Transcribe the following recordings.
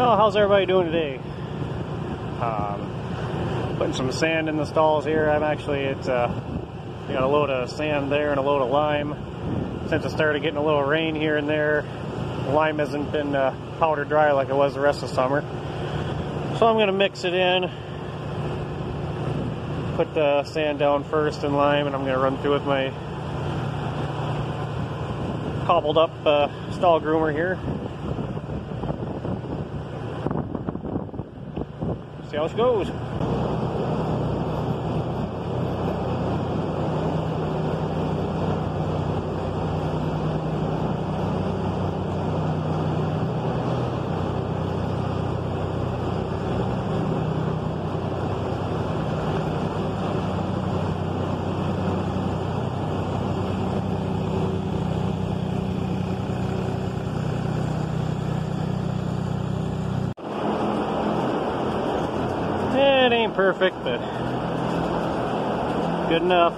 Well, how's everybody doing today? Putting some sand in the stalls here. I'm actually got a load of sand there and a load of lime. Since it started getting a little rain here and there, the lime hasn't been powder dry like it was the rest of summer. So I'm going to mix it in. Put the sand down first and lime, and I'm going to run through with my cobbled up stall groomer here. See how it goes. It ain't perfect, but good enough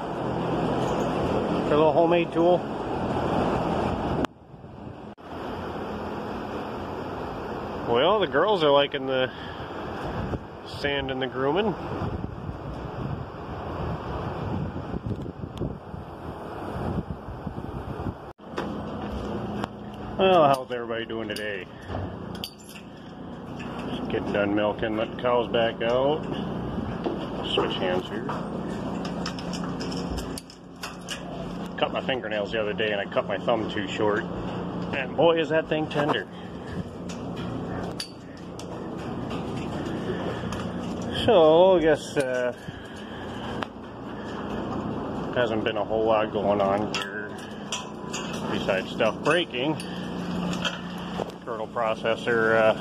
for a little homemade tool. Well, the girls are liking the sand and the grooming. Well, how's everybody doing today? Getting done milking, let the cows back out. Switch hands here. Cut my fingernails the other day and I cut my thumb too short. And boy, is that thing tender. So, I guess hasn't been a whole lot going on here besides stuff breaking. Kernel processor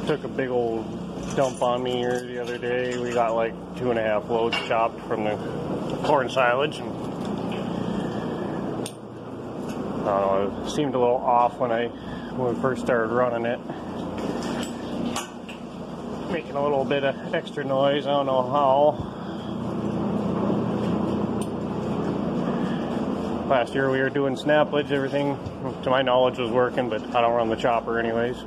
took a big old dump on me here the other day. We got like 2.5 loads chopped from the corn silage. And I don't know, it seemed a little off when we first started running it. Making a little bit of extra noise, I don't know how. Last year we were doing snappage, everything to my knowledge was working, but I don't run the chopper anyways.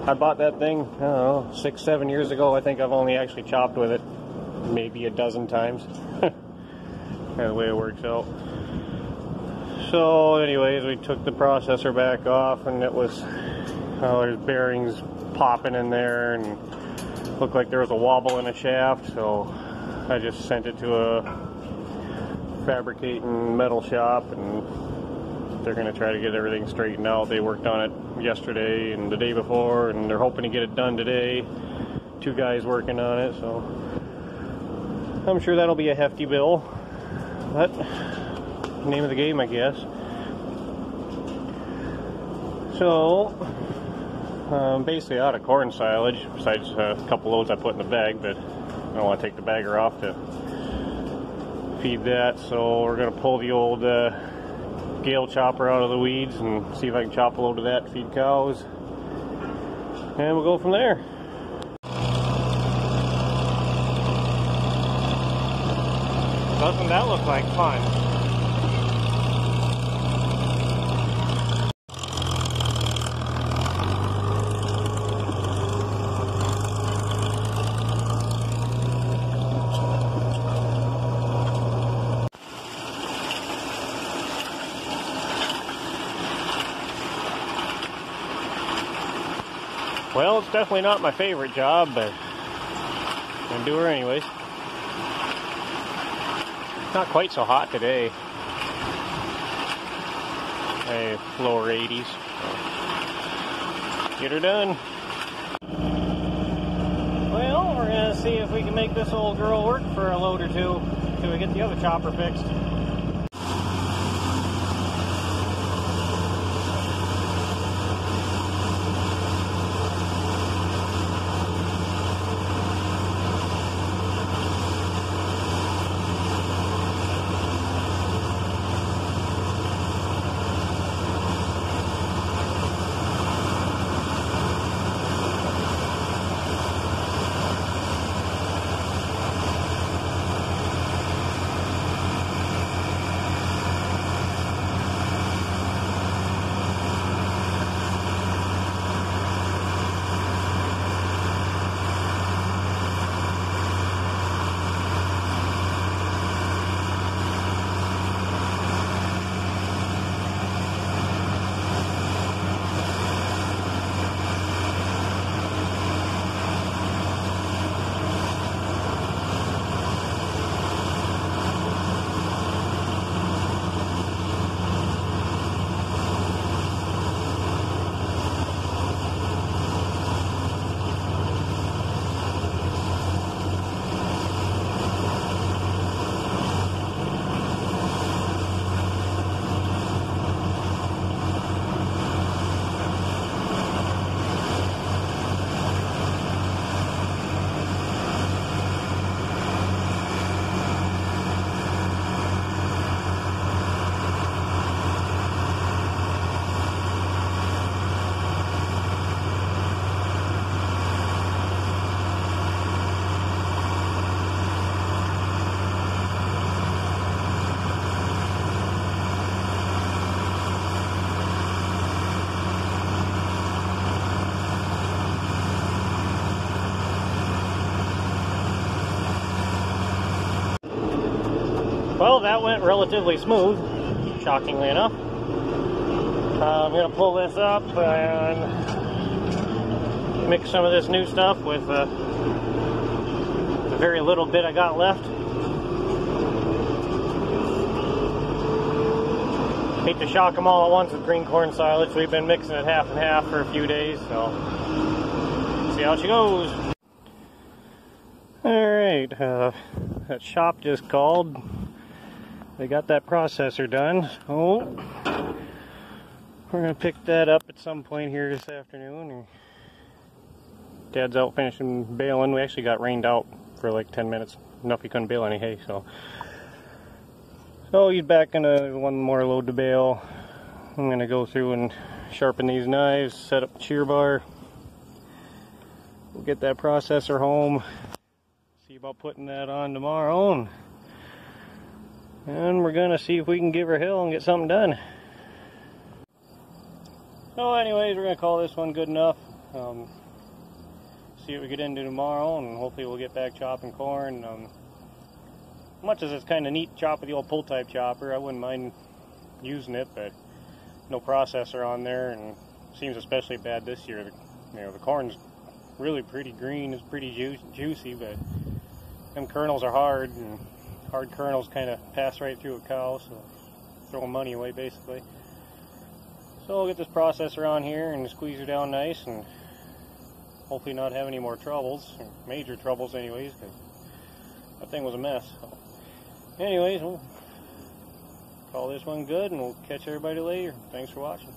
I bought that thing, I don't know, 6-7 years ago. I think I've only actually chopped with it maybe a dozen times. The way it works out. So anyways, we took the processor back off and it was, there's bearings popping in there and looked like there was a wobble in a shaft. So I just sent it to a fabricating metal shop and they're going to try to get everything straightened out. They worked on it yesterday and the day before, and they're hoping to get it done today. 2 guys working on it, so I'm sure that'll be a hefty bill. But name of the game, I guess. So basically out of corn silage, besides a couple loads I put in the bag, but I don't want to take the bagger off to feed that, so we're going to pull the old Gale chopper out of the weeds and see if I can chop a load of that, feed cows, and we'll go from there. Doesn't that look like fun? Well, it's definitely not my favorite job, but I'm gonna do her anyways. Not quite so hot today. Lower 80s. So get her done. Well, we're gonna see if we can make this old girl work for a load or two till we get the other chopper fixed. Well, that went relatively smooth, shockingly enough. I'm going to pull this up and mix some of this new stuff with the very little bit I got left. Hate to shock them all at once with green corn silage. We've been mixing it half and half for a few days, so see how she goes. Alright, that shop just called. They got that processor done, so we're going to pick that up at some point here this afternoon. Dad's out finishing baling. We actually got rained out for like 10 minutes, enough he couldn't bale any hay, so he's back into one more load to bale. I'm going to go through and sharpen these knives, set up the shear bar. We'll get that processor home, see about putting that on tomorrow, and we're going to see if we can give her hell and get something done. So anyways, we're going to call this one good enough. See what we get into tomorrow, and hopefully we'll get back chopping corn. Much as it's kind of neat to chop with the old pull type chopper, I wouldn't mind using it, but no processor on there, and it seems especially bad this year. The corn's really pretty green, it's pretty juicy, but them kernels are hard, and hard kernels kind of pass right through a cow, so throwing money away basically. So we'll get this processor on here and squeeze her down nice, and hopefully not have any more troubles, major troubles anyways, because that thing was a mess. So anyways, we'll call this one good, and we'll catch everybody later. Thanks for watching.